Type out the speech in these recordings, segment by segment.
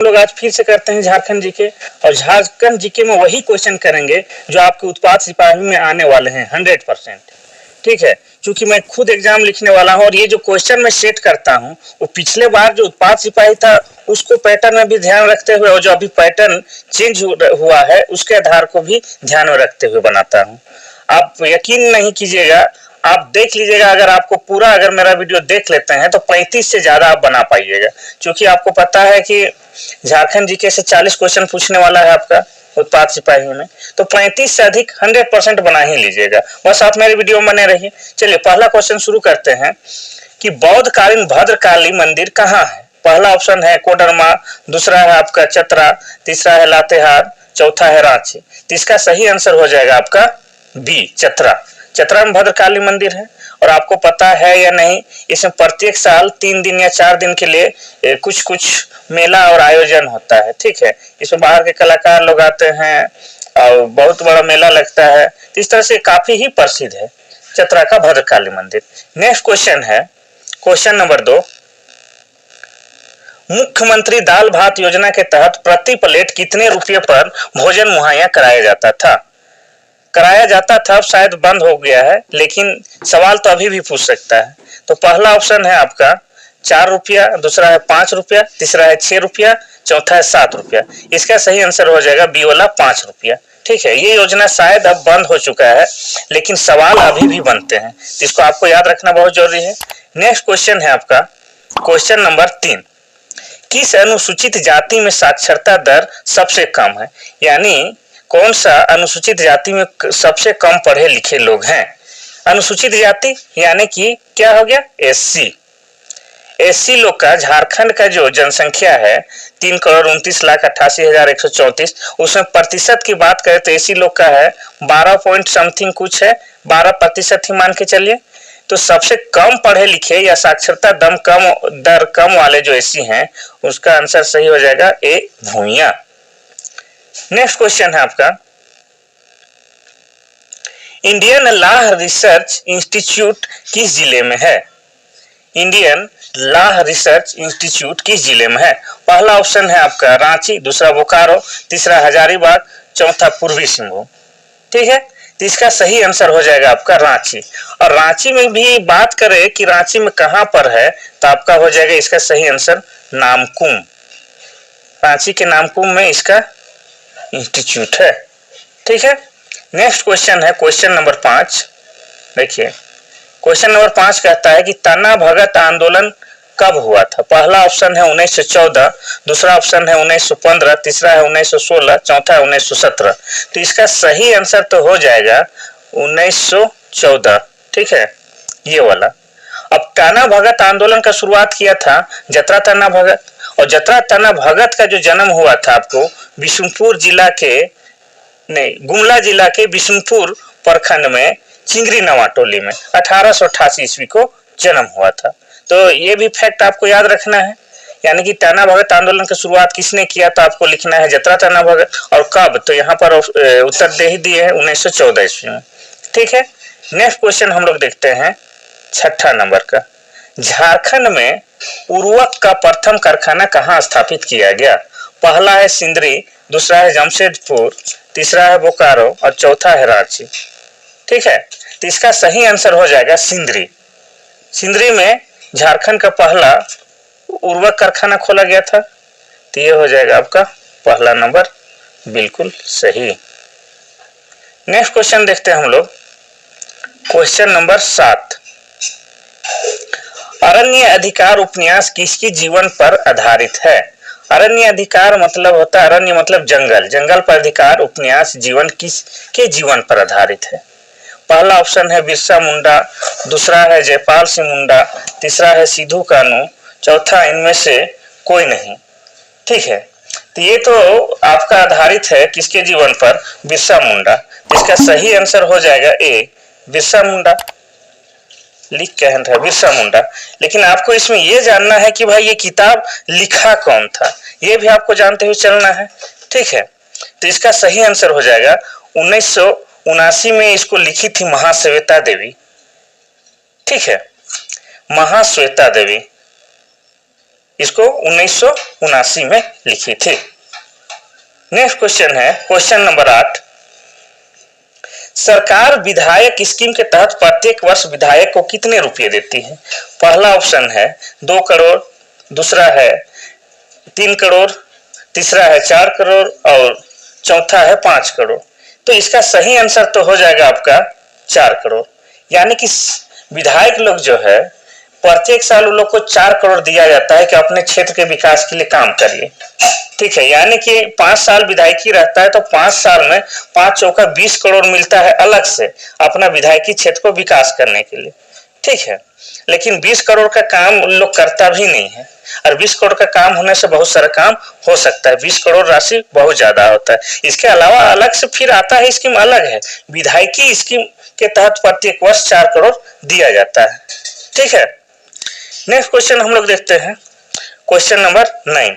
लोग आज फिर से करते हैं झारखंड जीके, और झारखंड जीके में वही क्वेश्चन करेंगे जो आपके उत्पाद सिपाही में आने वाले हैं 100%। ठीक है, क्योंकि मैं खुद एग्जाम लिखने वाला हूं और ये जो क्वेश्चन मैं सेट करता हूं वो पिछले बार जो उत्पाद सिपाही था उसको पैटर्न में भी ध्यान रखते हुए और जो अभी पैटर्न चेंज हुआ है उसके आधार को भी ध्यान में रखते हुए बनाता हूं। आप यकीन नहीं कीजिएगा, आप देख लीजिएगा, अगर आपको पूरा अगर मेरा वीडियो देख लेते हैं तो 35 से ज्यादा आप बना पाइएगा, क्योंकि आपको पता है कि झारखंड जीके से 40 क्वेश्चन पूछने वाला है आपका उत्पाद सिपाही में, तो 35 से अधिक 100% बना ही लीजिएगा। बस आप मेरे वीडियो में बने रहिए। चलिए पहला क्वेश्चन शुरू करते हैं कि बौद्धकालीन भद्रकाली मंदिर कहाँ है। पहला ऑप्शन है कोडरमा, दूसरा है आपका चतरा, तीसरा है लातेहार, चौथा है रांची। तो इसका सही आंसर हो जाएगा आपका बी, चतरा। चतरा में भद्रकाली मंदिर है, और आपको पता है या नहीं, इसमें प्रत्येक साल 3 दिन या 4 दिन के लिए कुछ कुछ मेला और आयोजन होता है। ठीक है, इसमें बाहर के कलाकार लोग आते हैं और बहुत बड़ा मेला लगता है, तो इस तरह से काफी ही प्रसिद्ध है चतरा का भद्रकाली मंदिर। नेक्स्ट क्वेश्चन है क्वेश्चन नंबर 2। मुख्यमंत्री दाल भात योजना के तहत प्रति प्लेट कितने रुपये पर भोजन मुहैया कराया जाता था। अब शायद बंद हो गया है, लेकिन सवाल तो अभी भी पूछ सकता है। तो पहला ऑप्शन है आपका 4 रुपया, दूसरा है 5 रुपया, तीसरा है 6 रुपया, चौथा है 7 रुपया। इसका सही आंसर हो जाएगा बी वाला 5 रुपया। ठीक है, ये योजना शायद अब बंद हो चुका है, लेकिन सवाल अभी भी बनते हैं, इसको आपको याद रखना बहुत जरूरी है। नेक्स्ट क्वेश्चन है आपका क्वेश्चन नंबर 3। किस अनुसूचित जाति में साक्षरता दर सबसे कम है, यानी कौन सा अनुसूचित जाति में सबसे कम पढ़े लिखे लोग हैं। अनुसूचित जाति यानी कि क्या हो गया, एससी। एससी लोग का झारखंड का जो जनसंख्या है 3,29,88,134, उसमें प्रतिशत की बात करें तो एससी लोग का है 12 पॉइंट समथिंग कुछ है, 12% ही मान के चलिए। तो सबसे कम पढ़े लिखे या साक्षरता दर कम वाले जो एससी हैं उसका आंसर सही हो जाएगा ए, भूइयां। नेक्स्ट क्वेश्चन है आपका इंडियन लॉ रिसर्च इंस्टीट्यूट किस जिले में है। इंडियन लॉ रिसर्च इंस्टीट्यूट किस जिले में है। पहला ऑप्शन है आपका रांची, दूसरा बोकारो, तीसरा हजारीबाग, चौथा पूर्वी सिंहभूम। ठीक है, तो इसका सही आंसर हो जाएगा आपका रांची। और रांची में भी बात करें कि रांची में कहां पर है, तो आपका हो जाएगा इसका सही आंसर नामकुम। रांची के नामकुम में इसका इंस्टीट्यूट है। ठीक है, नेक्स्ट क्वेश्चन है क्वेश्चन नंबर 5। देखिए क्वेश्चन नंबर 5 कहता है कि तना भगत आंदोलन कब हुआ था। पहला ऑप्शन है 1914, दूसरा ऑप्शन है 1915, तीसरा है 1916, चौथा है 1917। तो इसका सही आंसर तो हो जाएगा 1914। ठीक है, ये वाला। अब तना भगत आंदोलन का शुरुआत किया था जतरा तना भगत, और जतरा तना भगत का जो जन्म हुआ था आपको बिशुनपुर जिला के गुमला जिला के बिशुनपुर प्रखंड में चिंगरी नवा टोली में 1888 ईस्वी को जन्म हुआ था। तो ये भी फैक्ट आपको याद रखना है, यानी कि तना भगत आंदोलन की शुरुआत किसने किया, तो आपको लिखना है जतरा तना भगत, और कब, तो यहाँ पर उत्तर दे ही दिए हैं 1914 ईस्वी में। ठीक है, नेक्स्ट क्वेश्चन हम लोग देखते हैं 6ठा नंबर का। झारखंड में उर्वरक का प्रथम कारखाना कहाँ स्थापित किया गया। पहला है सिंदरी, दूसरा है जमशेदपुर, तीसरा है बोकारो और चौथा है रांची। ठीक है, तो इसका सही आंसर हो जाएगा सिंदरी। सिंदरी में झारखंड का पहला उर्वरक कारखाना खोला गया था, तो ये हो जाएगा आपका पहला नंबर बिल्कुल सही। नेक्स्ट क्वेश्चन देखते हैं हम लोग क्वेश्चन नंबर 7। अरण्य अधिकार उपन्यास किसके जीवन पर आधारित है। अरण्य अधिकार मतलब होता है, अरण्य मतलब जंगल, जंगल पर अधिकार उपन्यास जीवन किसके जीवन पर आधारित है। पहला ऑप्शन है बिरसा मुंडा, दूसरा है जयपाल सिंह मुंडा, तीसरा है सिद्धू कानू, चौथा इनमें से कोई नहीं। ठीक है, तो ये तो आपका आधारित है किसके जीवन पर, बिरसा मुंडा। इसका सही आंसर हो जाएगा ए, बिरसा मुंडा। लिख के है बिरसा मुंडा। लेकिन आपको इसमें यह जानना है कि भाई ये किताब लिखा कौन था, ये भी आपको जानते हुए चलना है। ठीक है, तो इसका सही आंसर हो जाएगा 1979 में इसको लिखी थी महाश्वेता देवी। ठीक है, महाश्वेता देवी इसको 1979 में लिखी थी। नेक्स्ट क्वेश्चन है क्वेश्चन नंबर 8। सरकार विधायक स्कीम के तहत प्रत्येक वर्ष विधायक को कितने रुपए देती है? पहला ऑप्शन है 2 करोड़, दूसरा है 3 करोड़, तीसरा है 4 करोड़ और चौथा है 5 करोड़। तो इसका सही आंसर तो हो जाएगा आपका 4 करोड़। यानी कि विधायक लोग जो है प्रत्येक साल उन लोग को 4 करोड़ दिया जाता है कि अपने क्षेत्र के विकास के लिए काम करिए। ठीक है, यानी कि 5 साल विधायकी रहता है तो 5 साल में 5 चौका 20 करोड़ मिलता है अलग से अपना विधायकी क्षेत्र को विकास करने के लिए। ठीक है, लेकिन 20 करोड़ का काम उन लोग करता भी नहीं है और 20 करोड़ का काम होने से बहुत सारा काम हो सकता है। 20 करोड़ राशि बहुत ज्यादा होता है। इसके अलावा अलग से फिर आता है स्कीम अलग है, विधायकी स्कीम के तहत प्रत्येक वर्ष 4 करोड़ दिया जाता है। ठीक है, नेक्स्ट क्वेश्चन हम लोग देखते हैं क्वेश्चन नंबर 9।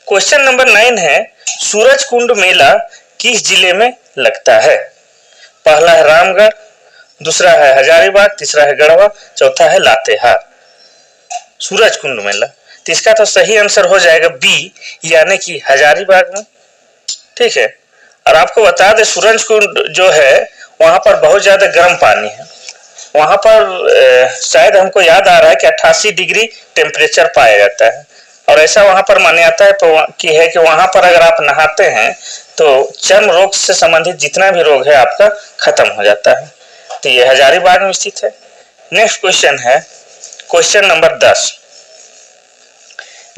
क्वेश्चन नंबर 9 है सूरज कुंड मेला किस जिले में लगता है? पहला है रामगढ़, दूसरा है हजारीबाग, तीसरा है गढ़वा, चौथा है लातेहार। सूरज कुंड मेला, तो इसका तो सही आंसर हो जाएगा बी, यानी कि हजारीबाग में। ठीक है, और आपको बता दें सूरज कुंड जो है वहां पर बहुत ज्यादा गर्म पानी है। वहां पर शायद हमको याद आ रहा है कि 88 डिग्री टेम्परेचर पाया जाता है और ऐसा वहां पर मान्यता है कि वहां पर अगर आप नहाते हैं तो चर्म रोग से संबंधित जितना भी रोग है आपका खत्म हो जाता है। तो ये हजारीबाग में स्थित है। नेक्स्ट क्वेश्चन है क्वेश्चन नंबर 10।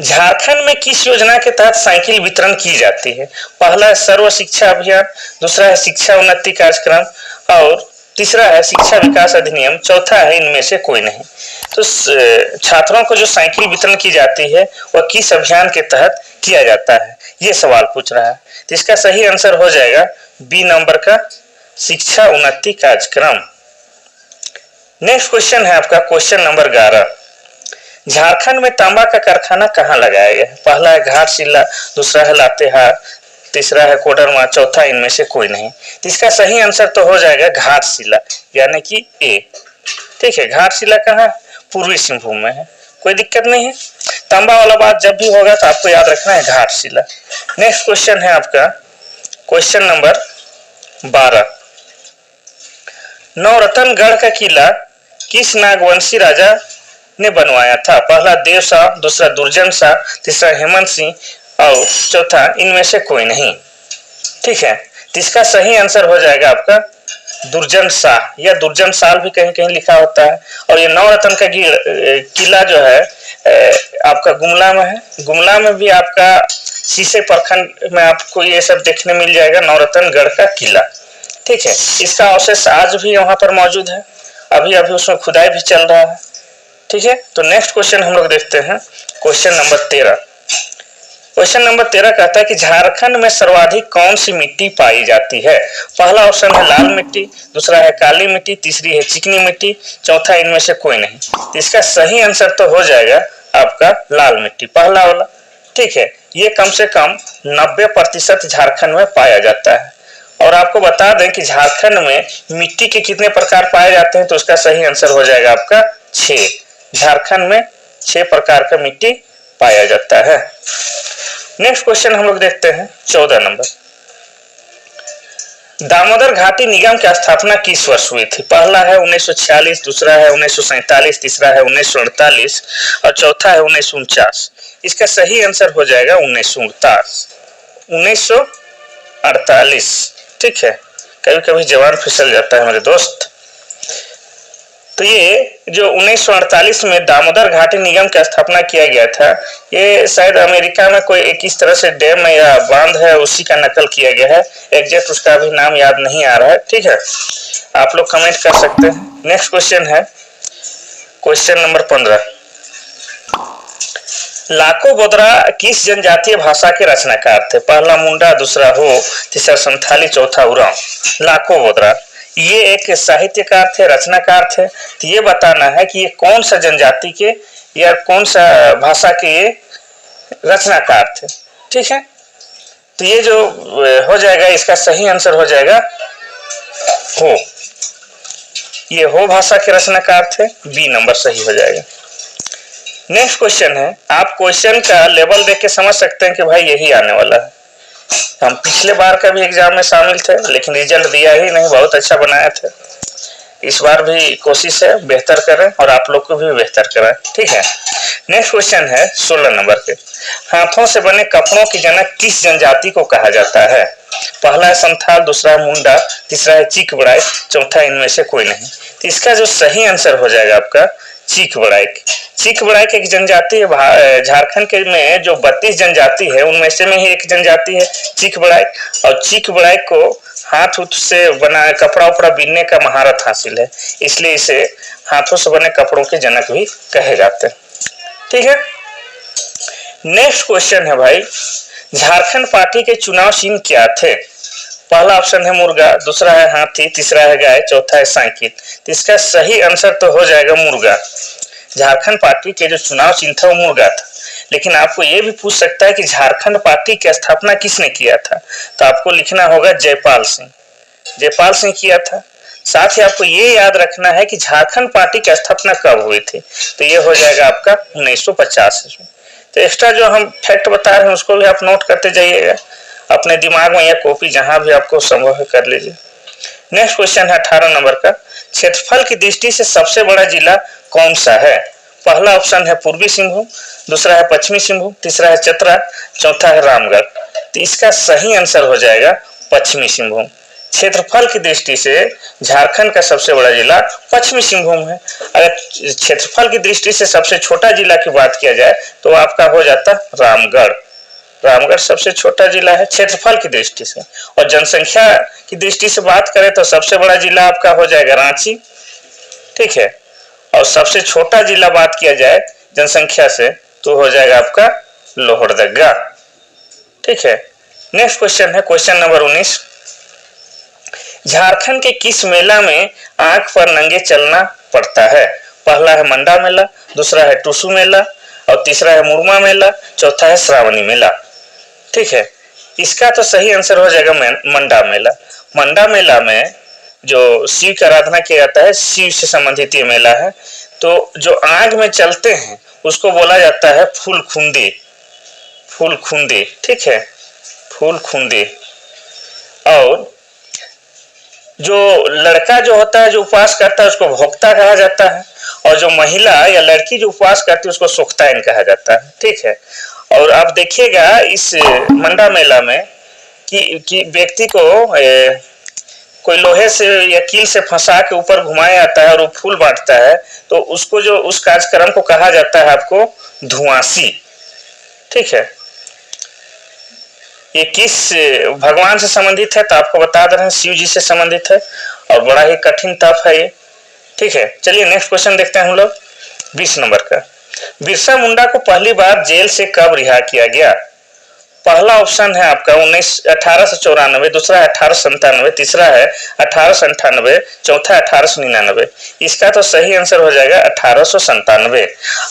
झारखंड में किस योजना के तहत साइकिल वितरण की जाती है? पहला है सर्व शिक्षा अभियान, दूसरा है शिक्षा उन्नति कार्यक्रम और तीसरा है शिक्षा विकास अधिनियम, चौथा है इनमें से कोई नहीं। तो छात्रों को जो साइकिल वितरण की जाती है वह किस अभियान के तहत किया जाता है, ये सवाल पूछ रहा है। तो इसका सही आंसर हो जाएगा बी नंबर का शिक्षा उन्नति कार्यक्रम। नेक्स्ट क्वेश्चन है आपका क्वेश्चन नंबर 11। झारखंड में तांबा का कारखाना कहाँ लगाया गया है? पहला है घाटशिला, दूसरा है लातेहार, तीसरा है कोडरमा, चौथा इनमें से कोई नहीं। तो इसका सही आंसर तो हो जाएगा घाटशिला, यानी कि ए। ठीक है, घाटशिला कहाँ? पूर्वी सिंहभूम में है, कोई दिक्कत नहीं है। तांबा वाला बात जब भी होगा तो आपको याद रखना है घाटशिला। नेक्स्ट क्वेश्चन है आपका क्वेश्चन नंबर 12। नवरत्नगढ़ का किला किस नागवंशी राजा ने बनवाया था? पहला देव शाह, दूसरा दुर्जन शाह, तीसरा हेमंत सिंह और चौथा इनमें से कोई नहीं। ठीक है, तो इसका सही आंसर हो जाएगा आपका दुर्जन शाह, या दुर्जन साल भी कहीं कहीं लिखा होता है। और ये नवरत्न का किला जो है आपका गुमला में है। गुमला में भी आपका शीशे प्रखंड में आपको ये सब देखने मिल जाएगा, नवरत्नगढ़ का किला। ठीक है, इसका अवशेष आज भी वहां पर मौजूद है, अभी उसमें खुदाई भी चल रहा है। ठीक है, तो नेक्स्ट क्वेश्चन हम लोग देखते हैं क्वेश्चन नंबर 13। क्वेश्चन नंबर 13 कहता है कि झारखंड में सर्वाधिक कौन सी मिट्टी पाई जाती है? पहला ऑप्शन है लाल मिट्टी, दूसरा है काली मिट्टी, तीसरी है चिकनी मिट्टी, चौथा इनमें से कोई नहीं। तो इसका सही आंसर तो हो जाएगा आपका लाल मिट्टी, पहला वाला। ठीक है, ये कम से कम 90% झारखंड में पाया जाता है। और आपको बता दें कि झारखंड में मिट्टी के कितने प्रकार पाए जाते हैं, तो उसका सही आंसर हो जाएगा आपका 6। झारखंड में 6 प्रकार का मिट्टी पाया जाता है। नेक्स्ट क्वेश्चन हम लोग देखते हैं 14 नंबर। दामोदर घाटी निगम की स्थापना किस वर्ष हुई थी? पहला है 1946, दूसरा है 1947, तीसरा है 1948 और चौथा है 1949। इसका सही आंसर हो जाएगा 1948। ठीक है, कभी कभी जवान फिसल जाता है मेरे दोस्त। तो ये जो 1948 में दामोदर घाटी निगम की स्थापना किया गया था, ये शायद अमेरिका में कोई एक इस तरह से डैम या बांध है, उसी का नकल किया गया है। एग्जैक्ट उसका अभी नाम याद नहीं आ रहा है। ठीक है, आप लोग कमेंट कर सकते हैं। नेक्स्ट क्वेश्चन है क्वेश्चन नंबर 15। लाको बोदरा किस जनजातीय भाषा के रचनाकार थे? पहला मुंडा, दूसरा हो, तीसरा संथाली, चौथा उरांव। लाको बोदरा ये एक साहित्यकार थे, रचनाकार थे। तो ये बताना है कि ये कौन सा जनजाति के या कौन सा भाषा के ये रचनाकार थे। ठीक है, तो ये जो हो जाएगा इसका सही आंसर हो जाएगा हो। ये हो भाषा के रचनाकार थे, बी नंबर सही हो जाएगा। नेक्स्ट क्वेश्चन है, आप क्वेश्चन का लेवल देख के समझ सकते हैं कि भाई यही आने वाला है। हम पिछले बार का भी एग्जाम में शामिल थे लेकिन रिजल्ट दिया ही नहीं, बहुत अच्छा बनाया था। इस बार भी कोशिश है बेहतर करें और आप लोग को भी बेहतर करें, ठीक है। नेक्स्ट क्वेश्चन है 16 नंबर के, हाथों से बने कपड़ों की जनक किस जनजाति को कहा जाता है? पहला है संथाल, दूसरा है मुंडा, तीसरा है चीक बड़ाई, चौथा इनमें से कोई नहीं। तो इसका जो सही आंसर हो जाएगा आपका चीक बड़ाइक। चीक बड़ाइक एक जनजाति है, झारखंड के में जो 32 जनजाति है उनमें से में ही एक जनजाति है चीक बड़ाइक। और चीक बड़ाइक को हाथ से बना कपड़ा उपड़ा बीनने का महारत हासिल है, इसलिए इसे हाथों से बने कपड़ों के जनक भी कहे जाते हैं, ठीक है। नेक्स्ट क्वेश्चन है भाई, झारखंड पार्टी के चुनाव चिन्ह क्या थे? पहला ऑप्शन है मुर्गा, दूसरा है हाथी, तीसरा है गाय, चौथा है साइकिल। तो इसका सही आंसर तो हो जाएगा मुर्गा। झारखंड पार्टी के जो चुनाव चिन्ह था वो मुर्गा था। लेकिन आपको ये भी पूछ सकता है कि झारखंड पार्टी की स्थापना किसने किया था? तो आपको लिखना होगा जयपाल सिंह। जयपाल सिंह किया था। साथ ही आपको ये याद रखना है कि झारखंड पार्टी की स्थापना कब हुई थी? तो ये हो जाएगा आपका 1950 में। तो एक्स्ट्रा जो हम फैक्ट बता रहे हैं उसको भी आप नोट करते जाइएगा अपने दिमाग में या कॉपी जहां भी आपको संभव है कर लीजिए। नेक्स्ट क्वेश्चन है 18 नंबर का, क्षेत्रफल की दृष्टि से सबसे बड़ा जिला कौन सा है? पहला ऑप्शन है पूर्वी सिंहभूम, दूसरा है पश्चिमी सिंहभूम, तीसरा है चतरा, चौथा है रामगढ़। तो इसका सही आंसर हो जाएगा पश्चिमी सिंहभूम। क्षेत्रफल की दृष्टि से झारखंड का सबसे बड़ा जिला पश्चिमी सिंहभूम है। अगर क्षेत्रफल की दृष्टि से सबसे छोटा जिला की बात किया जाए तो आपका हो जाता रामगढ़। रामगढ़ सबसे छोटा जिला है क्षेत्रफल की दृष्टि से। और जनसंख्या की दृष्टि से बात करें तो सबसे बड़ा जिला आपका हो जाएगा रांची, ठीक है। और सबसे छोटा जिला बात किया जाए जनसंख्या से तो हो जाएगा आपका लोहरदगा, ठीक है। नेक्स्ट क्वेश्चन है क्वेश्चन नंबर 19, झारखंड के किस मेला में आंख पर नंगे चलना पड़ता है? पहला है मंडा मेला, दूसरा है टुसू मेला, और तीसरा है मुरमा मेला, चौथा है श्रावणी मेला, ठीक है। इसका तो सही आंसर हो जाएगा मंडा मेला। मंडा मेला में जो शिव की आराधना किया जाता है, शिव से संबंधित ये मेला है। तो जो आग में चलते हैं उसको बोला जाता है फूल खुंदी, फूल खुंदी, ठीक है, फूल खुंदी। और जो लड़का जो होता है जो उपवास करता है उसको भोक्ता कहा जाता है, और जो महिला या लड़की जो उपवास करती है उसको सोख्ताइन कहा जाता है, ठीक है। और आप देखिएगा इस मंडा मेला में कि व्यक्ति को कोई लोहे से या कील से फंसा के ऊपर घुमाया जाता है और वो फूल बांटता है, तो उसको जो उस कार्यक्रम को कहा जाता है आपको धुआंसी, ठीक है। ये किस भगवान से संबंधित है तो आपको बता दे रहे हैं शिव जी से संबंधित है, और बड़ा ही कठिन तप है ये, ठीक है। चलिए नेक्स्ट क्वेश्चन देखते हैं हम लोग 20 नंबर का, बिरसा मुंडा को पहली बार जेल से कब रिहा किया गया? पहला ऑप्शन है आपका 1894, दूसरा है 1897, तीसरा है 1898, चौथा 1899। इसका तो सही आंसर हो जाएगा 1897।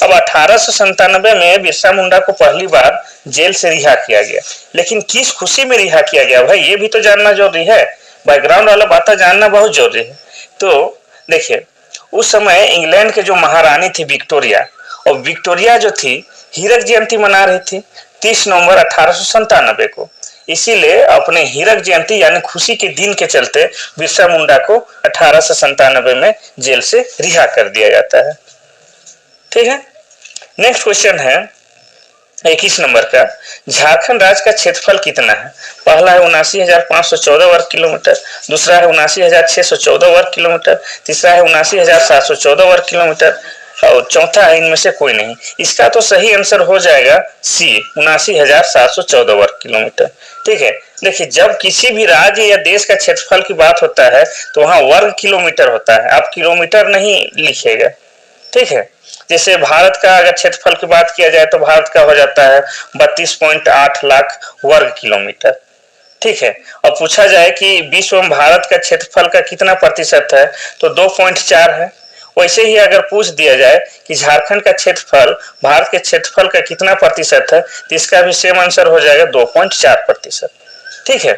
अब 1897 में बिरसा मुंडा को पहली बार जेल से रिहा किया गया, लेकिन किस खुशी में रिहा किया गया भाई ये भी तो जानना जरूरी है, बैकग्राउंड वाला बातें जानना बहुत जरूरी है। तो देखिए उस समय इंग्लैंड के जो महारानी थी विक्टोरिया, और विक्टोरिया जो थी हीरक जयंती मना रही थी 30 नवंबर 1897 को, इसीलिए अपने हीरक जयंती यानी खुशी के दिन के चलते बिरसा मुंडा को 1897 में जेल से रिहा कर दिया जाता है, ठीक है। नेक्स्ट क्वेश्चन है 21 नंबर का, झारखंड राज्य का क्षेत्रफल कितना है? पहला है 79,514 वर्ग किलोमीटर, दूसरा है 79,614 वर्ग किलोमीटर, तीसरा है 79,714 वर्ग किलोमीटर, और चौथा है इनमें से कोई नहीं। इसका तो सही आंसर हो जाएगा सी 79,714 वर्ग किलोमीटर, ठीक है। देखिए जब किसी भी राज्य या देश का क्षेत्रफल की बात होता है तो वहां वर्ग किलोमीटर होता है, आप किलोमीटर नहीं लिखिएगा, ठीक है। जैसे भारत का अगर क्षेत्रफल की बात किया जाए तो भारत का हो जाता है 32.8 लाख वर्ग किलोमीटर, ठीक है। और पूछा जाए कि विश्व में भारत का क्षेत्रफल का कितना प्रतिशत है तो 2.4 है। वैसे ही अगर पूछ दिया जाए कि झारखंड का क्षेत्रफल भारत के क्षेत्रफल का कितना प्रतिशत है तो इसका भी सेम आंसर हो जाएगा 2.4%, ठीक है।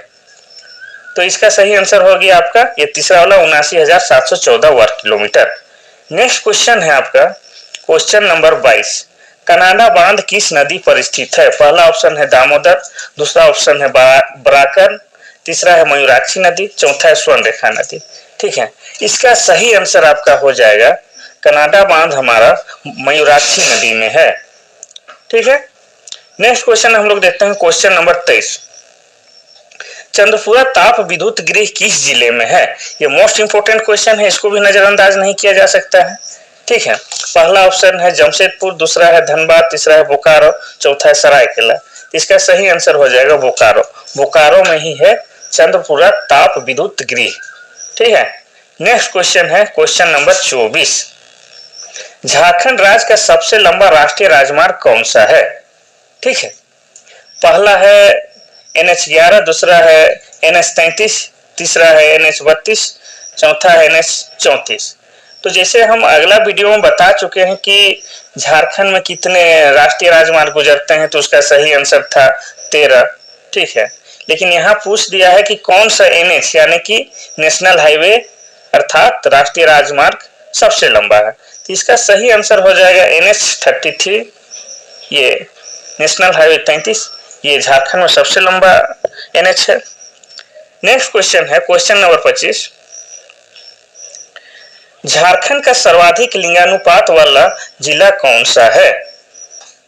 तो इसका सही आंसर हो गया आपका ये तीसरा वाला 79,714 वर्ग किलोमीटर। नेक्स्ट क्वेश्चन है आपका क्वेश्चन नंबर 22, कनाडा बांध किस नदी पर स्थित है? पहला ऑप्शन है दामोदर, दूसरा ऑप्शन है बराकर, तीसरा है मयूराक्षी नदी, चौथा है स्वर्णरेखा नदी। ठीक है, इसका सही आंसर आपका हो जाएगा कनाडा बांध हमारा मयूराक्षी नदी में है। ठीक है, नेक्स्ट क्वेश्चन हम लोग देखते हैं क्वेश्चन नंबर 23। चंद्रपुरा ताप विद्युत गृह किस जिले में है? ये मोस्ट इंपोर्टेंट क्वेश्चन है, इसको भी नजरअंदाज नहीं किया जा सकता है। ठीक है, पहला ऑप्शन है जमशेदपुर, दूसरा है धनबाद, तीसरा है बोकारो, चौथा है सरायकेला। इसका सही आंसर हो जाएगा बोकारो। बोकारो में ही है चंद्रपुरा ताप विद्युत गृह। ठीक है, नेक्स्ट क्वेश्चन है क्वेश्चन नंबर 24। झारखंड राज्य का सबसे लंबा राष्ट्रीय राजमार्ग कौन सा है? ठीक है, पहला है NH11, दूसरा है NH33, तीसरा है NH32, चौथा है NH34। तो जैसे हम अगला वीडियो में बता चुके हैं कि झारखंड में कितने राष्ट्रीय राजमार्ग गुजरते हैं, तो उसका सही आंसर था 13। ठीक है, लेकिन यहाँ पूछ दिया है कि कौन सा NH यानी कि नेशनल हाईवे अर्थात राष्ट्रीय राजमार्ग सबसे लंबा है, तो इसका सही आंसर हो जाएगा NH33, ये नेशनल हाईवे 33, ये झारखंड में सबसे लंबा NH है। नेक्स्ट क्वेश्चन है क्वेश्चन नंबर 25। झारखंड का सर्वाधिक लिंगानुपात वाला जिला कौन सा है?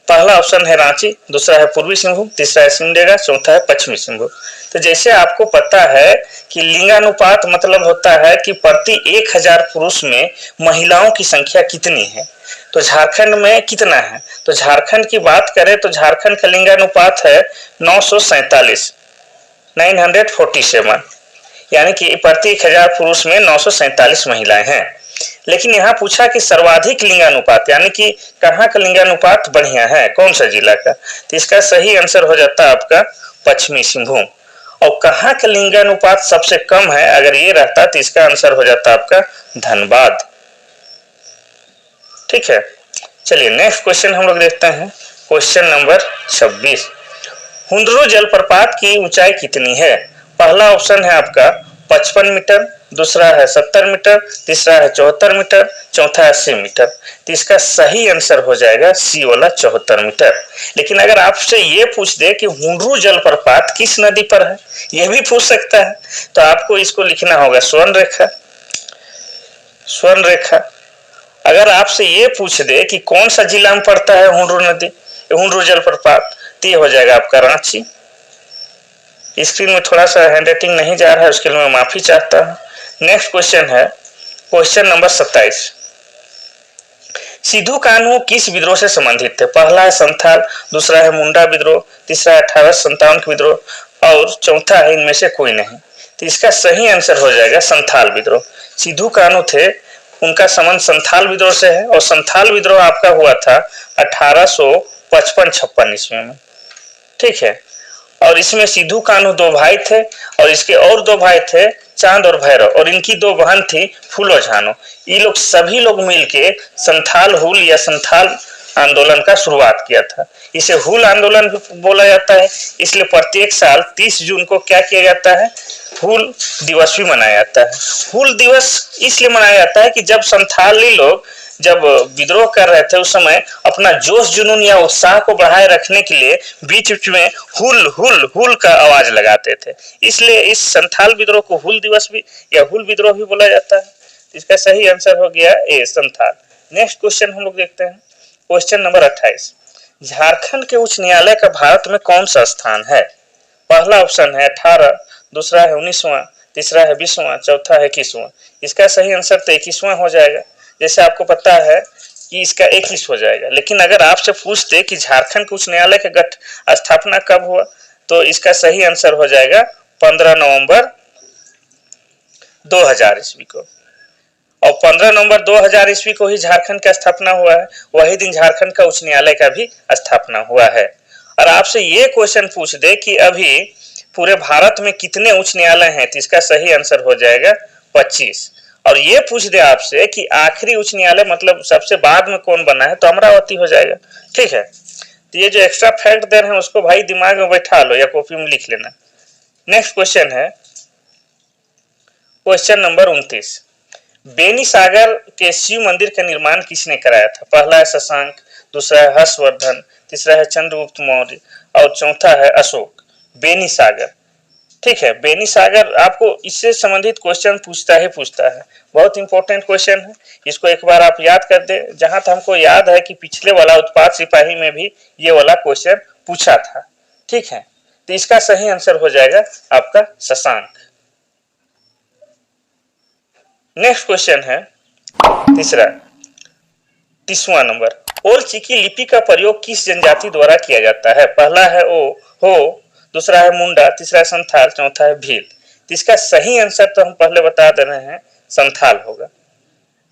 पहला ऑप्शन है रांची, दूसरा है पूर्वी सिंहभूम, तीसरा है सिमडेगा, चौथा है पश्चिमी सिंहभूम। तो जैसे आपको पता है कि लिंगानुपात मतलब होता है कि प्रति 1000 पुरुष में महिलाओं की संख्या कितनी है, तो झारखंड में कितना है? तो झारखंड की बात करें तो झारखंड का लिंगानुपात है 947, 947, यानी कि प्रति 1000 पुरुष में 947 महिलाएं हैं। लेकिन यहाँ पूछा कि सर्वाधिक लिंगानुपात यानी कि कहाँ का लिंगानुपात बढ़िया है, कौन सा जिला का? तो इसका सही आंसर हो जाता है आपका पश्चिमी सिंहभूम। और कहाँ का लिंगानुपात सबसे कम है, अगर ये रहता तो इसका आंसर हो जाता आपका धनबाद। ठीक है, चलिए नेक्स्ट क्वेश्चन हम लोग देखते हैं क्वेश्चन नंबर 26। हुंडरू जलप्रपात की ऊंचाई कितनी है? पहला ऑप्शन है आपका 55 मीटर, दूसरा है 70 मीटर, तीसरा है 74 मीटर, चौथा है 80 मीटर। तो इसका सही आंसर हो जाएगा सी वाला 74 मीटर। लेकिन अगर आपसे ये पूछ दे कि हुंडरू जलप्रपात किस नदी पर है, यह भी पूछ सकता है, तो आपको इसको लिखना होगा स्वर्णरेखा। स्वर्णरेखा। अगर आपसे ये पूछ दे कि कौन सा जिला में पड़ता है हुंडरू नदी, हुंडरू जलप्रपात, तो ये हो जाएगा आपका रांची। स्क्रीन में थोड़ा सा हैंडराइटिंग नहीं जा रहा है, उसके लिए मैं माफी चाहता हूं। नेक्स्ट क्वेश्चन है क्वेश्चन नंबर 27। सिद्धू कान्हू किस विद्रोह से संबंधित थे? पहला है संथाल, दूसरा है मुंडा विद्रोह, तीसरा है 1857 का विद्रोह और चौथा है इनमें से कोई नहीं। तो इसका सही आंसर हो जाएगा संथाल विद्रोह। सिद्धू कान्हू थे, उनका संबंध संथाल विद्रोह से है और संथाल विद्रोह आपका हुआ था 1855-56 ईस्वी में। ठीक है, और इसमें सिद्धू कान्हू 2 भाई थे और इसके और 2 भाई थे चांद और भैरव, और इनकी 2 बहन थी फूलो झानो। ये लोग सभी लोग मिलके संथाल हुल या संथाल आंदोलन का शुरुआत किया था। इसे हुल आंदोलन बोला जाता है, इसलिए प्रत्येक साल 30 जून को क्या किया जाता है? हुल दिवस भी मनाया जाता है। हुल दिवस इसलिए मनाया जाता है कि जब संथाली लोग जब विद्रोह कर रहे थे उस समय अपना जोश जुनून या उत्साह को बढ़ाए रखने के लिए बीच बीच में हुल हुल हुल का आवाज लगाते थे, इसलिए इस संथाल विद्रोह को हुल दिवस भी या हुल विद्रोह भी बोला जाता है। इसका सही आंसर हो गया ए संथाल। नेक्स्ट क्वेश्चन हम लोग देखते हैं क्वेश्चन नंबर 28। झारखंड के उच्च न्यायालय का भारत में कौन सा स्थान है? पहला ऑप्शन है 18, दूसरा है 19वां, तीसरा है 20वां, चौथा है 21वां। इसका सही आंसर तो 21वां हो जाएगा। जैसे आपको पता है कि इसका 21 हो जाएगा, लेकिन अगर आपसे पूछते कि झारखंड के उच्च न्यायालय का गठन स्थापना कब हुआ, तो इसका सही आंसर हो जाएगा 15 नवंबर 2000 ईस्वी को। और 15 नवंबर 2000 ईस्वी को ही झारखंड का स्थापना हुआ है, वही दिन झारखंड का उच्च न्यायालय का भी स्थापना हुआ है। और आपसे ये क्वेश्चन पूछ दे कि अभी पूरे भारत में कितने उच्च न्यायालय हैं, तो इसका सही आंसर हो जाएगा 25। और ये पूछ दे आपसे कि आखिरी उच्च न्यायालय मतलब सबसे बाद में कौन बना है, तो अमरावती हो जाएगा। ठीक है, तो ये जो एक्स्ट्रा फैक्ट दे रहे हैं उसको भाई दिमाग में बैठा लो या कॉपी में लिख लेना। नेक्स्ट क्वेश्चन है क्वेश्चन नंबर 29। बेनी सागर के शिव मंदिर का निर्माण किसने कराया था? पहला है शशांक, दूसरा है हर्षवर्धन, तीसरा है चंद्रगुप्त मौर्य और चौथा है अशोक। बेनी सागर, ठीक है, बेनी सागर आपको इससे संबंधित क्वेश्चन पूछता है, बहुत इंपॉर्टेंट क्वेश्चन है, इसको एक बार आप याद कर दे। जहां तक हमको याद है कि पिछले वाला उत्पाद सिपाही में भी ये वाला क्वेश्चन पूछा था, ठीक है। तो इसका सही आंसर हो जाएगा आपका शशांक। नेक्स्ट क्वेश्चन है तीसवां नंबर, ओल चिकी लिपि का प्रयोग किस जनजाति द्वारा किया जाता है? पहला है हो, दूसरा है मुंडा, तीसरा है संथाल, चौथा है भील। तो इसका सही आंसर तो हम पहले बता दे रहे हैं, संथाल होगा।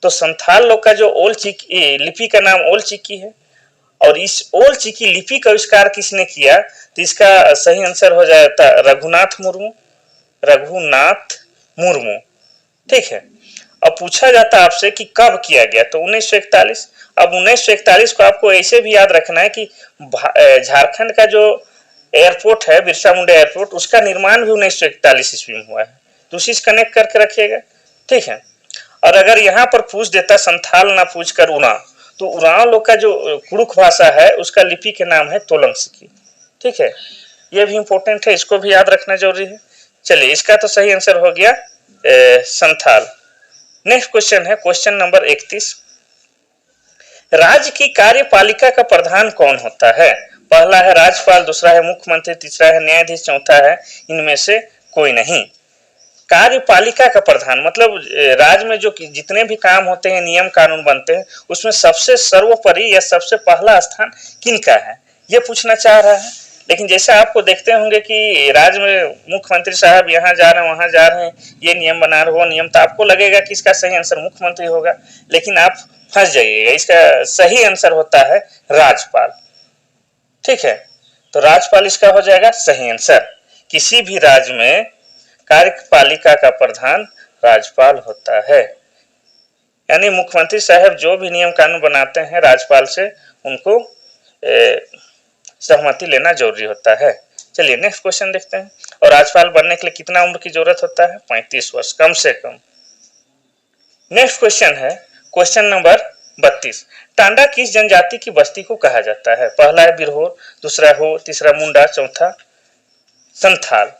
तो संथाल लोग का जो ओल चिकी लिपि का नाम ओल चिकी है, और इस ओल चिकी लिपि का आविष्कार किसने किया? तो इसका सही आंसर हो जाता रघुनाथ मुर्मू, ठीक है। अब पूछा जाता आपसे कि कब किया गया, तो 1941। अब 1941 को आपको ऐसे भी याद रखना है कि झारखंड का जो एयरपोर्ट है, बिरसा मुंडा एयरपोर्ट, उसका निर्माण भी 1941 ईस्वी में हुआ है, तो उसी से कनेक्ट करके रखिएगा, ठीक है। और अगर यहाँ पर पूछ देता संथाल ना पूछ कर उरांव, तो उरांव लोग का जो कुड़ुख भाषा है उसका लिपि के नाम है तोलंग सिकी, ठीक है। ये भी इंपॉर्टेंट है, इसको भी याद रखना जरूरी है। चलिए, इसका तो सही आंसर हो गया संथाल। नेक्स्ट क्वेश्चन है क्वेश्चन नंबर 31, राज्य की कार्यपालिका का प्रधान कौन होता है? पहला है राज्यपाल, दूसरा है मुख्यमंत्री, तीसरा है न्यायाधीश, चौथा है इनमें से कोई नहीं। कार्यपालिका का प्रधान मतलब राज्य में जो जितने भी काम होते हैं, नियम कानून बनते हैं, उसमें सबसे सर्वोपरि या सबसे पहला स्थान किनका है, ये पूछना चाह रहा है। लेकिन जैसे आपको देखते होंगे कि राज्य में मुख्यमंत्री साहब यहाँ जा रहे हैं, वहां जा रहे हैं, ये नियम बना रहे, वो नियम, तो आपको लगेगा कि इसका सही आंसर मुख्यमंत्री होगा, लेकिन आप फंस जाइएगा। इसका सही आंसर होता है राज्यपाल, ठीक है। तो राज्यपाल इसका हो जाएगा सही आंसर। किसी भी राज्य में कार्यपालिका का प्रधान राज्यपाल होता है, यानी मुख्यमंत्री साहब जो भी नियम कानून बनाते हैं, राज्यपाल से उनको सहमति लेना जरूरी होता है। चलिए नेक्स्ट क्वेश्चन देखते हैं। और राज्यपाल बनने के लिए कितना उम्र की जरूरत होता है? 35 वर्ष कम से कम। नेक्स्ट क्वेश्चन है क्वेश्चन नंबर 32, टांडा किस जनजाति की बस्ती को कहा जाता है? पहला है बिरहोर, दूसरा हो, तीसरा मुंडा, चौथा संथाल।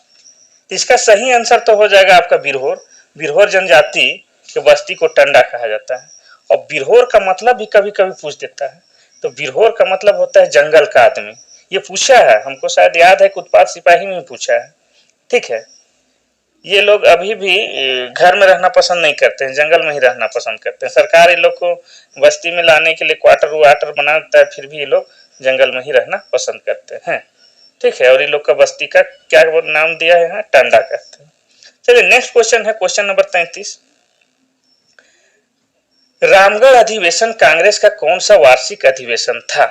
इसका सही आंसर तो हो जाएगा आपका बिरहोर। बिरहोर जनजाति की बस्ती को टांडा कहा जाता है। और बिरहोर का मतलब भी कभी कभी पूछ देता है, तो बिरहोर का मतलब होता है जंगल का आदमी। ये पूछा है हमको, शायद याद है कि उत्पाद सिपाही में पूछा है, ठीक है। ये लोग अभी भी घर में रहना पसंद नहीं करते हैं, जंगल में ही रहना पसंद करते हैं। सरकार इन लोग को बस्ती में लाने के लिए क्वार्टर वाटर बना देता है, फिर भी ये लोग जंगल में ही रहना पसंद करते हैं, ठीक है। और इन लोग का बस्ती का क्या नाम दिया है यहाँ? टांडा कहते हैं। चलिए नेक्स्ट क्वेश्चन है क्वेश्चन नंबर 33, रामगढ़ अधिवेशन कांग्रेस का कौन सा वार्षिक अधिवेशन था?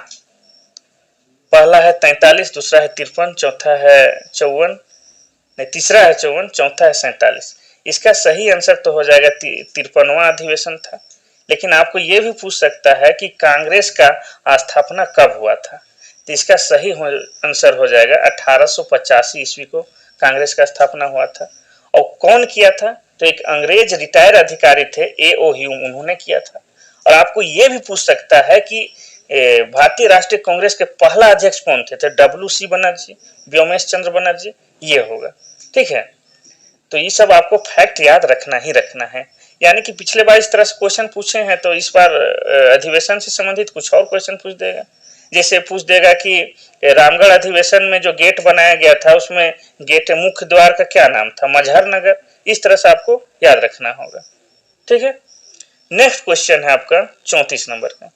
पहला है 43, दूसरा है 53, चौथा है 54, नहीं तीसरा है 54, चौथा है 47। इसका सही आंसर तो हो जाएगा 53वां अधिवेशन था। लेकिन आपको यह भी पूछ सकता है कि कांग्रेस का स्थापना कब हुआ था? तो इसका सही आंसर हो जाएगा 1885 ईस्वी को कांग्रेस का स्थापना हुआ था। और कौन किया था? तो एक अंग्रेज रिटायर अधिकारी थे, A.O. ह्यूम, उन्होंने किया था। और आपको यह भी पूछ सकता है कि भारतीय राष्ट्रीय कांग्रेस के पहला अध्यक्ष कौन थे? तो W.C. बनर्जी, व्योमेश चंद्र बनर्जी, ये होगा, ठीक है। तो ये सब आपको फैक्ट याद रखना ही रखना है। यानी कि पिछले बार इस तरह से क्वेश्चन पूछे हैं, तो इस बार अधिवेशन से संबंधित कुछ और क्वेश्चन पूछ देगा। जैसे पूछ देगा कि रामगढ़ अधिवेशन में जो गेट बनाया गया था, उसमें गेट मुख्य द्वार का क्या नाम था? मजहर नगर। इस तरह से आपको याद रखना होगा, ठीक है। नेक्स्ट क्वेश्चन है आपका 34 नंबर का,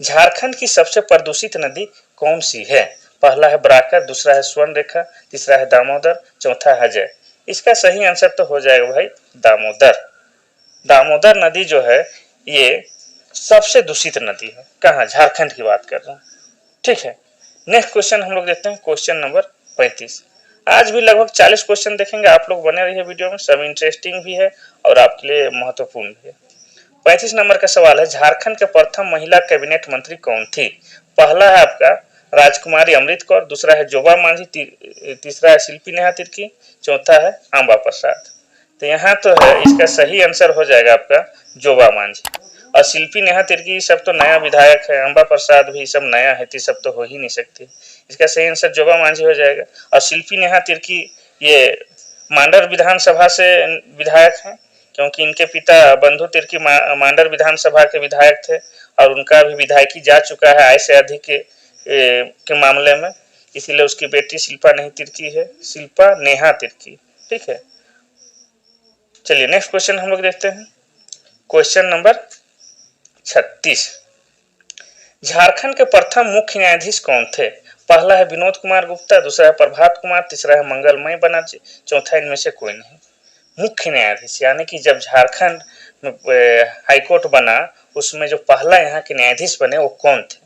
झारखंड की सबसे प्रदूषित नदी कौन सी है? पहला है बराकर, दूसरा है स्वर्णरेखा, तीसरा है दामोदर, चौथा है अजय। इसका सही आंसर तो हो जाएगा भाई दामोदर। दामोदर नदी जो है ये सबसे दूषित नदी है। कहाँ? झारखंड की बात कर रहा हूँ, ठीक है। नेक्स्ट क्वेश्चन हम लोग देखते हैं क्वेश्चन नंबर 35। आज भी लगभग 40 क्वेश्चन देखेंगे, आप लोग बने रहिए वीडियो में, सब इंटरेस्टिंग भी है और आपके लिए महत्वपूर्ण भी है। 35 नंबर का सवाल है, झारखंड के प्रथम महिला कैबिनेट मंत्री कौन थी? पहला है आपका राजकुमारी अमृत कौर, दूसरा है जोबा मांझी, तीसरा है शिल्पी नेहा तिर्की, चौथा है आंबा प्रसाद। तो यहाँ तो है, इसका सही आंसर हो जाएगा आपका जोबा मांझी। और शिल्पी नेहा तिर्की सब तो नया विधायक है, अंबा प्रसाद भी सब नया है, तो सब तो हो ही नहीं सकती। इसका सही आंसर जोबा मांझी हो जाएगा। और शिल्पी नेहा तिर्की ये मांडर विधानसभा से विधायक हैं, क्योंकि इनके पिता बंधु तिर्की मांडर विधानसभा के विधायक थे और उनका भी विधायकी जा चुका है आय से अधिक के मामले में, इसीलिए उसकी बेटी शिल्पा नहीं तिर्की है, शिल्पा नेहा तिर्की। ठीक है, चलिए नेक्स्ट क्वेश्चन हम लोग देखते हैं। क्वेश्चन नंबर 36, झारखंड के प्रथम मुख्य न्यायाधीश कौन थे? पहला है विनोद कुमार गुप्ता, दूसरा है प्रभात कुमार, तीसरा है मंगलमय बनर्जी, चौथा इनमें से कोई नहीं। मुख्य न्यायाधीश यानी कि जब झारखंड में हाईकोर्ट बना उसमें जो पहला यहाँ के न्यायाधीश बने वो कौन थे?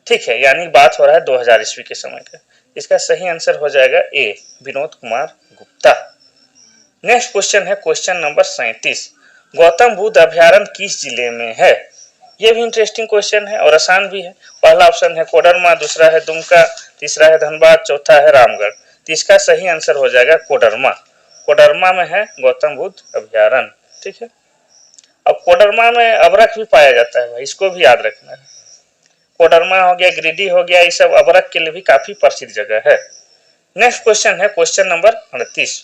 ठीक है, यानी बात हो रहा है 2000 ईस्वी के समय का। इसका सही आंसर हो जाएगा ए, विनोद कुमार गुप्ता। नेक्स्ट क्वेश्चन है क्वेश्चन नंबर 37, गौतम बुद्ध अभ्यारण्य किस जिले में है? यह भी इंटरेस्टिंग क्वेश्चन है और आसान भी है। पहला ऑप्शन है कोडरमा, दूसरा है दुमका, तीसरा है धनबाद, चौथा है रामगढ़। तो इसका सही आंसर हो जाएगा कोडरमा। कोडरमा में है गौतम बुद्ध अभ्यारण्य। ठीक है, अब कोडरमा में अबरख भी पाया जाता है भाई, इसको भी याद रखना है। कोडरमा हो गया, गिरिडीह हो गया, ये सब अबरख के लिए भी काफी प्रसिद्ध जगह है। नेक्स्ट क्वेश्चन है क्वेश्चन नंबर 38,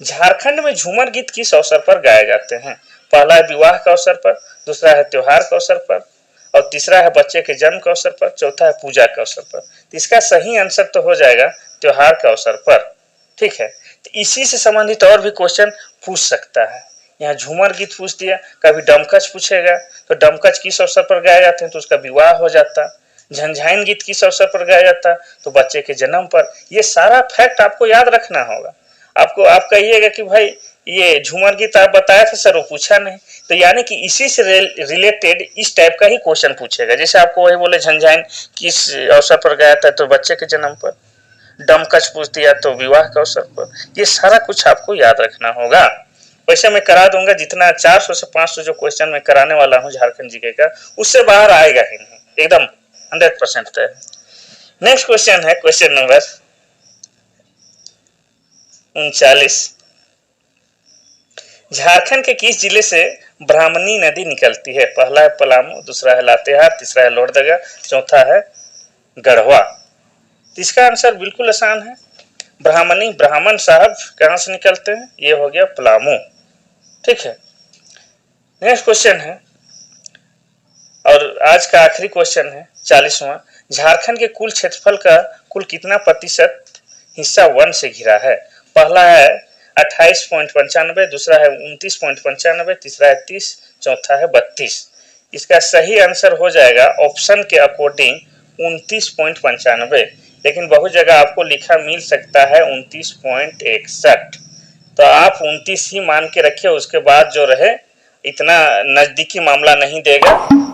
झारखंड में झूमर गीत किस अवसर पर गाए जाते हैं? पहला है विवाह के अवसर पर, दूसरा है त्योहार के अवसर पर, और तीसरा है बच्चे के जन्म के अवसर पर, चौथा है पूजा के अवसर पर। तो इसका सही आंसर तो हो जाएगा त्योहार के अवसर पर। ठीक है, तो इसी से संबंधित और भी क्वेश्चन पूछ सकता है। यहाँ झूमर गीत पूछ दिया, कभी डमकच पूछेगा तो डमकच किस अवसर पर गाए जाते हैं, तो उसका विवाह हो जाता। झंझाइन गीत किस अवसर पर गाया जाता, तो बच्चे के जन्म पर। ये सारा फैक्ट आपको याद रखना होगा। आपको आप कहिएगा कि भाई ये झूमर गीत आप बताया था सर, वो पूछा नहीं, तो यानी कि इसी से रिलेटेड इस टाइप का ही क्वेश्चन पूछेगा। जैसे आपको वही बोले झंझाइन किस अवसर पर गाया था, तो बच्चे के जन्म पर। डमकच पूछ दिया तो विवाह के अवसर पर। ये सारा कुछ आपको याद रखना होगा। वैसे मैं करा दूंगा, जितना 400 से 500 जो क्वेश्चन मैं कराने वाला हूँ झारखंड जीके का, उससे बाहर आएगा ही नहीं, एकदम 100% तय। नेक्स्ट क्वेश्चन है क्वेश्चन नंबर 39, झारखंड के किस जिले से ब्राह्मणी नदी निकलती है? पहला है पलामू, दूसरा है लातेहार, तीसरा है लोहरदगा, चौथा है गढ़वा। इसका आंसर बिल्कुल आसान है, ब्राह्मणी, ब्राह्मण साहब कहां से निकलते हैं? ये हो गया पलामू। ठीक है, नेक्स्ट क्वेश्चन है और आज का आखिरी क्वेश्चन है 40वां, झारखंड के कुल क्षेत्रफल का कुल कितना प्रतिशत हिस्सा वन से घिरा है? पहला है 28.95, दूसरा है 29.95, तीसरा है 30, चौथा है 32। इसका सही आंसर हो जाएगा ऑप्शन के अकॉर्डिंग 29.95, लेकिन बहुत जगह आपको लिखा मिल सकता है 29.61, तो आप 29 ही मान के रखिए, उसके बाद जो रहे इतना नजदीकी मामला नहीं देगा।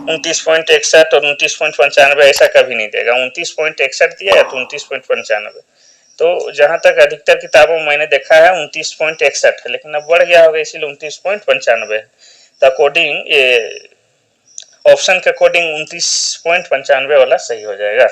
29.61 और 29.95 ऐसा कभी नहीं देगा, 29.61 दिया या तो 29.95। तो जहां तक अधिकतर किताबों में मैंने देखा है 29.61 है, लेकिन अब बढ़ गया होगा इसीलिए 29.95 है। तो अकॉर्डिंग ये ऑप्शन के अकॉर्डिंग 29.95 वाला सही हो जाएगा।